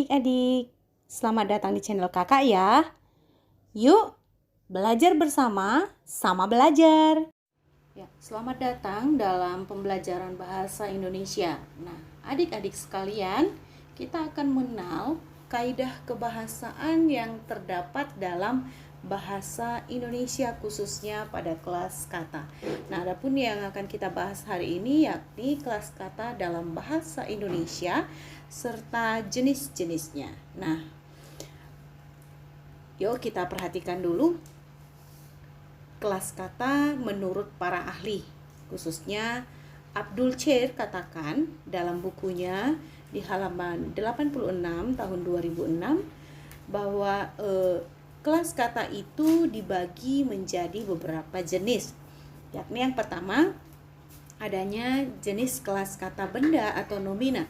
adik-adik, selamat datang di channel kakak ya. Yuk, belajar bersama, sama belajar. Ya, selamat datang dalam pembelajaran bahasa Indonesia. Nah, adik-adik sekalian, kita akan mengenal kaidah kebahasaan yang terdapat dalam bahasa Indonesia khususnya pada kelas kata. Nah, adapun yang akan kita bahas hari ini yakni kelas kata dalam bahasa Indonesia serta jenis-jenisnya. Nah, yuk kita perhatikan dulu kelas kata menurut para ahli. Khususnya Abdul Chair katakan dalam bukunya di halaman 86 tahun 2006 bahwa kelas kata itu dibagi menjadi beberapa jenis. Yakni yang pertama, adanya jenis kelas kata benda atau nomina.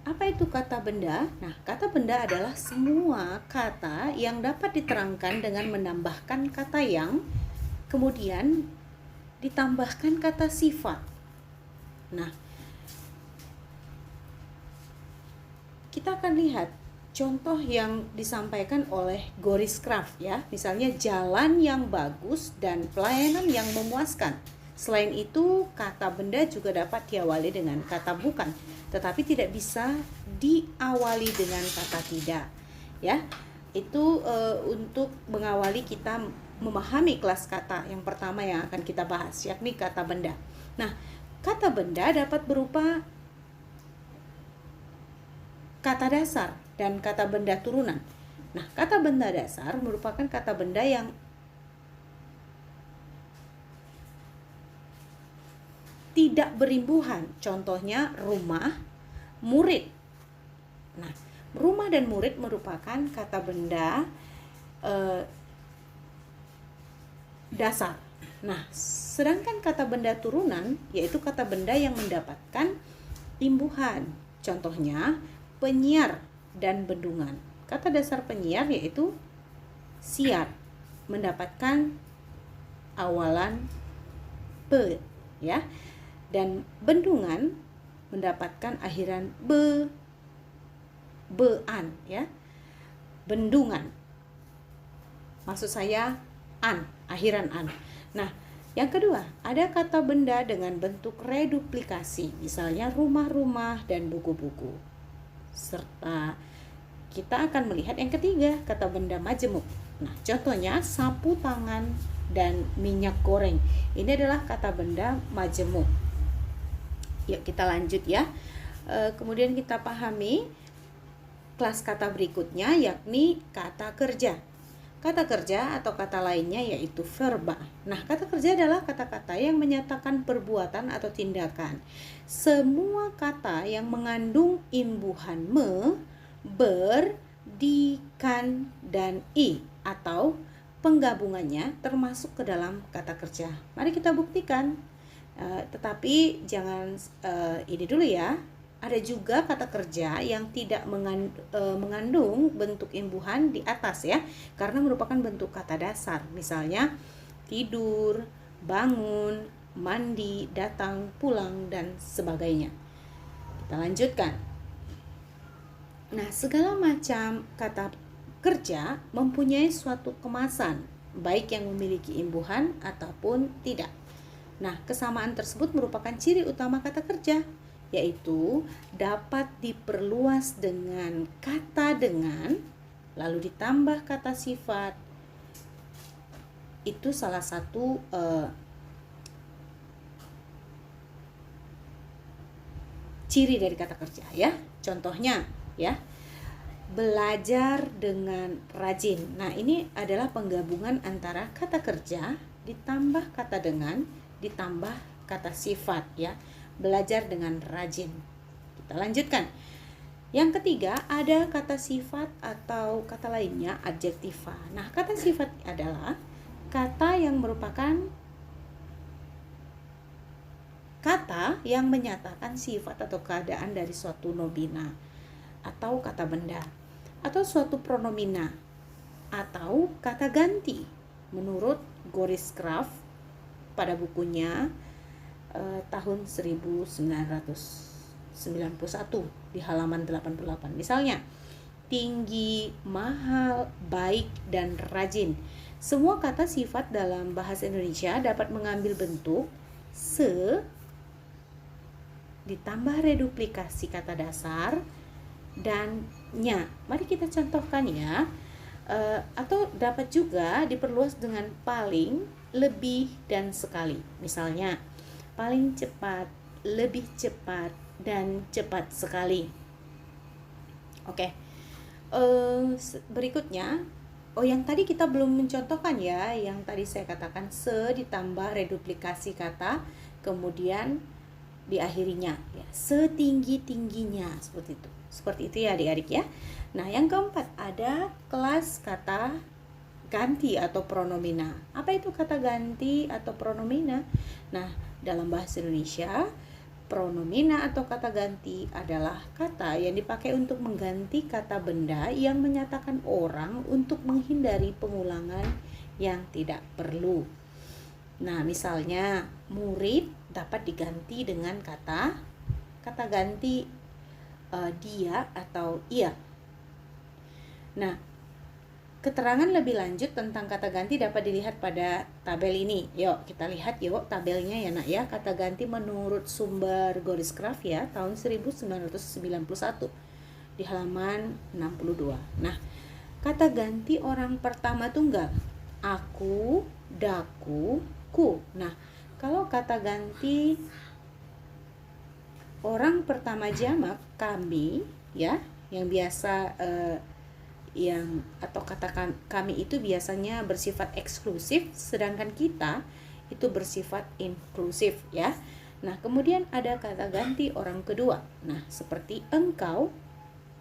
Apa itu kata benda? Nah, kata benda adalah semua kata yang dapat diterangkan dengan menambahkan kata yang, kemudian ditambahkan kata sifat. Nah, kita akan lihat contoh yang disampaikan oleh Goris Craft ya. Misalnya jalan yang bagus dan pelayanan yang memuaskan. Selain itu, kata benda juga dapat diawali dengan kata bukan, tetapi tidak bisa diawali dengan kata tidak. Ya, itu untuk mengawali kita memahami kelas kata yang pertama yang akan kita bahas, yakni kata benda. Nah, kata benda dapat berupa kata dasar dan kata benda turunan. Nah, kata benda dasar merupakan kata benda yang tidak berimbuhan. Contohnya rumah, murid. Nah, rumah dan murid merupakan kata benda dasar. Nah, sedangkan kata benda turunan yaitu kata benda yang mendapatkan imbuhan. Contohnya penyiar dan bendungan. Kata dasar penyiar yaitu siar, mendapatkan awalan pe, ya. Dan bendungan mendapatkan akhiran bean, ya. Bendungan. Maksud saya akhiran an. Nah, yang kedua, ada kata benda dengan bentuk reduplikasi, misalnya rumah-rumah dan buku-buku. Serta kita akan melihat yang ketiga, kata benda majemuk. Nah, contohnya sapu tangan dan minyak goreng. Ini adalah kata benda majemuk. Yuk kita lanjut ya. Kemudian kita pahami kelas kata berikutnya, yakni kata kerja. Kata kerja atau kata lainnya yaitu verba. Nah, kata kerja adalah kata-kata yang menyatakan perbuatan atau tindakan. Semua kata yang mengandung imbuhan me, ber, di, kan, dan i atau penggabungannya termasuk ke dalam kata kerja. Mari kita buktikan. Tetapi jangan ini dulu ya. Ada juga kata kerja yang tidak mengandung bentuk imbuhan di atas ya, karena merupakan bentuk kata dasar. Misalnya tidur, bangun, mandi, datang, pulang, dan sebagainya. Kita lanjutkan. Nah, segala macam kata kerja mempunyai suatu kemasan, baik yang memiliki imbuhan ataupun tidak. Nah, kesamaan tersebut merupakan ciri utama kata kerja, yaitu dapat diperluas dengan kata dengan, lalu ditambah kata sifat. Itu salah satu ciri dari kata kerja ya. Contohnya ya, belajar dengan rajin. Nah, ini adalah penggabungan antara kata kerja ditambah kata dengan ditambah kata sifat ya. Belajar dengan rajin. Kita lanjutkan. Yang ketiga, ada kata sifat atau kata lainnya adjektiva. Nah, kata sifat adalah kata yang merupakan kata yang menyatakan sifat atau keadaan dari suatu nomina atau kata benda, atau suatu pronomina atau kata ganti menurut Goris Craft pada bukunya tahun 1991 di halaman 88. Misalnya tinggi, mahal, baik, dan rajin. Semua kata sifat dalam bahasa Indonesia dapat mengambil bentuk se ditambah reduplikasi kata dasar dan nya. Mari kita contohkan ya. Atau dapat juga diperluas dengan paling, lebih, dan sekali. Misalnya, paling cepat, lebih cepat, dan cepat sekali. Oke. Berikutnya, yang tadi kita belum mencontohkan ya, yang tadi saya katakan se ditambah reduplikasi kata, kemudian diakhirinya ya, setinggi-tingginya, seperti itu ya adik-adik ya. Nah, yang keempat ada kelas kata ganti atau pronomina. Apa itu kata ganti atau pronomina? Nah, dalam bahasa Indonesia, pronomina atau kata ganti adalah kata yang dipakai untuk mengganti kata benda yang menyatakan orang untuk menghindari pengulangan yang tidak perlu. Nah, misalnya murid dapat diganti dengan kata ganti dia atau ia. Nah, keterangan lebih lanjut tentang kata ganti dapat dilihat pada tabel ini. Yuk, kita lihat yuk tabelnya ya nak ya. Kata ganti menurut sumber Goriscraft ya, tahun 1991 di halaman 62. Nah, kata ganti orang pertama tunggal. Aku, daku, ku. Nah, kalau kata ganti orang pertama jamak, kami ya, yang biasa atau kata kami itu biasanya bersifat eksklusif, sedangkan kita itu bersifat inklusif ya. Nah, kemudian ada kata ganti orang kedua. Nah, seperti engkau,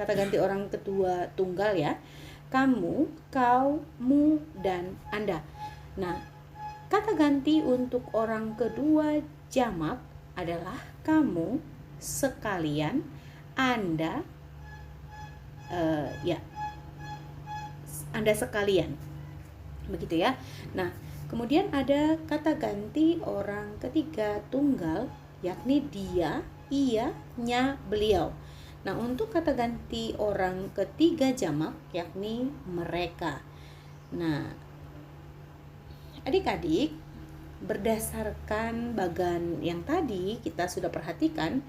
kata ganti orang kedua tunggal ya. Kamu, kau, mu, dan Anda. Nah, kata ganti untuk orang kedua jamak adalah kamu, sekalian, Anda, Anda sekalian, begitu ya. Nah, kemudian ada kata ganti orang ketiga tunggal, yakni dia, ia, nya, beliau. Nah, untuk kata ganti orang ketiga jamak, yakni mereka. Nah, adik-adik, berdasarkan bagan yang tadi kita sudah perhatikan,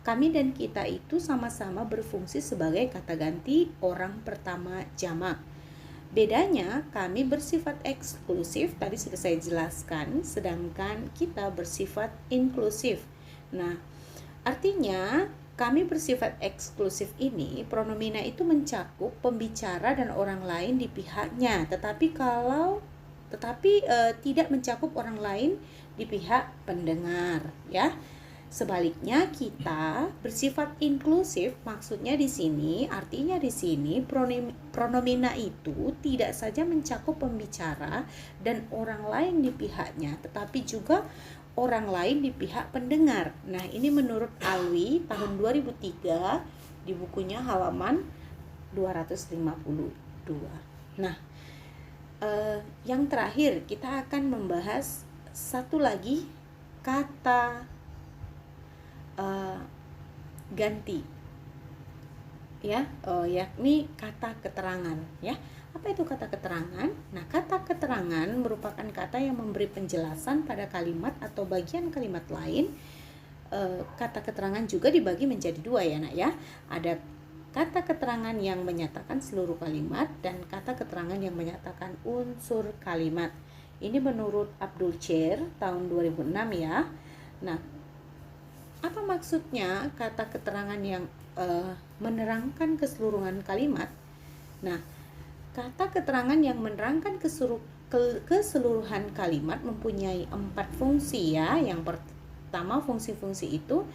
kami dan kita itu sama-sama berfungsi sebagai kata ganti orang pertama jamak. Bedanya, kami bersifat eksklusif, tadi sudah saya jelaskan, sedangkan kita bersifat inklusif. Nah, artinya kami bersifat eksklusif ini, pronomina itu mencakup pembicara dan orang lain di pihaknya, tetapi tidak mencakup orang lain di pihak pendengar, ya. Sebaliknya kita bersifat inklusif, maksudnya di sini, artinya di sini pronomina itu tidak saja mencakup pembicara dan orang lain di pihaknya, tetapi juga orang lain di pihak pendengar. Nah, ini menurut Alwi tahun 2003 di bukunya halaman 252. Nah, yang terakhir kita akan membahas satu lagi kata ganti ya, yakni kata keterangan ya. Apa itu kata keterangan? Nah, kata keterangan merupakan kata yang memberi penjelasan pada kalimat atau bagian kalimat lain. Kata keterangan juga dibagi menjadi dua ya nak ya. Ada kata keterangan yang menyatakan seluruh kalimat dan kata keterangan yang menyatakan unsur kalimat. Ini menurut Abdul Chair tahun 2006 ya. Nah, apa maksudnya kata keterangan yang menerangkan keseluruhan kalimat? Nah, kata keterangan yang menerangkan keseluruhan kalimat mempunyai 4 fungsi ya. Yang pertama, fungsi-fungsi itu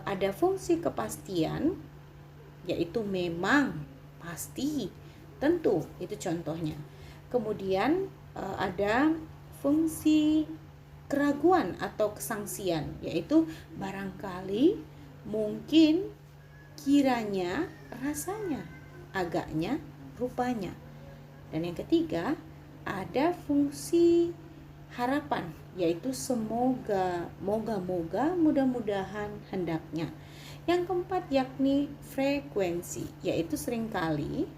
ada fungsi kepastian, yaitu memang, pasti, tentu, itu contohnya. Kemudian ada fungsi keraguan atau kesangsian, yaitu barangkali, mungkin, kiranya, rasanya, agaknya, rupanya. Dan yang ketiga, ada fungsi harapan, yaitu semoga, moga-moga, mudah-mudahan, hendaknya. Yang keempat yakni frekuensi, yaitu seringkali,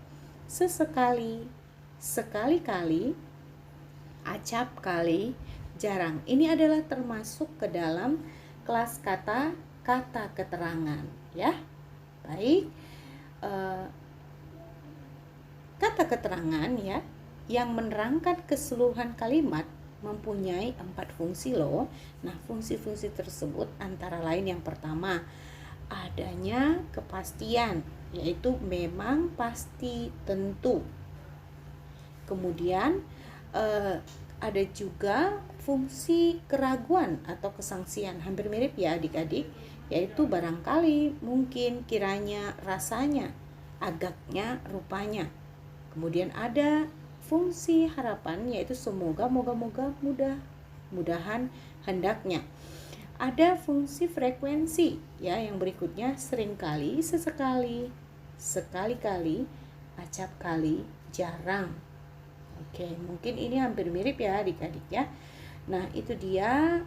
sesekali, sekali-kali, acap kali, jarang. Ini adalah termasuk ke dalam kelas kata keterangan, ya. Baik, kata keterangan ya yang menerangkan keseluruhan kalimat mempunyai 4 fungsi loh. Nah, fungsi-fungsi tersebut antara lain yang pertama, adanya kepastian, yaitu memang, pasti, tentu. Kemudian ada juga fungsi keraguan atau kesangsian, hampir mirip ya adik-adik, yaitu barangkali, mungkin, kiranya, rasanya, agaknya, rupanya. Kemudian ada fungsi harapan, yaitu semoga, moga-moga, mudah-mudahan, hendaknya. Ada fungsi frekuensi ya yang berikutnya, seringkali, sesekali, sekali-kali, acap kali, jarang. Oke, mungkin ini hampir mirip ya adik-adik ya. Nah, itu dia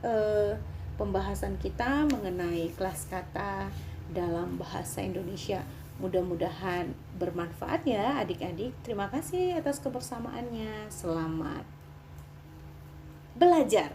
pembahasan kita mengenai kelas kata dalam bahasa Indonesia. Mudah-mudahan bermanfaat ya adik-adik. Terima kasih atas kebersamaannya. Selamat belajar.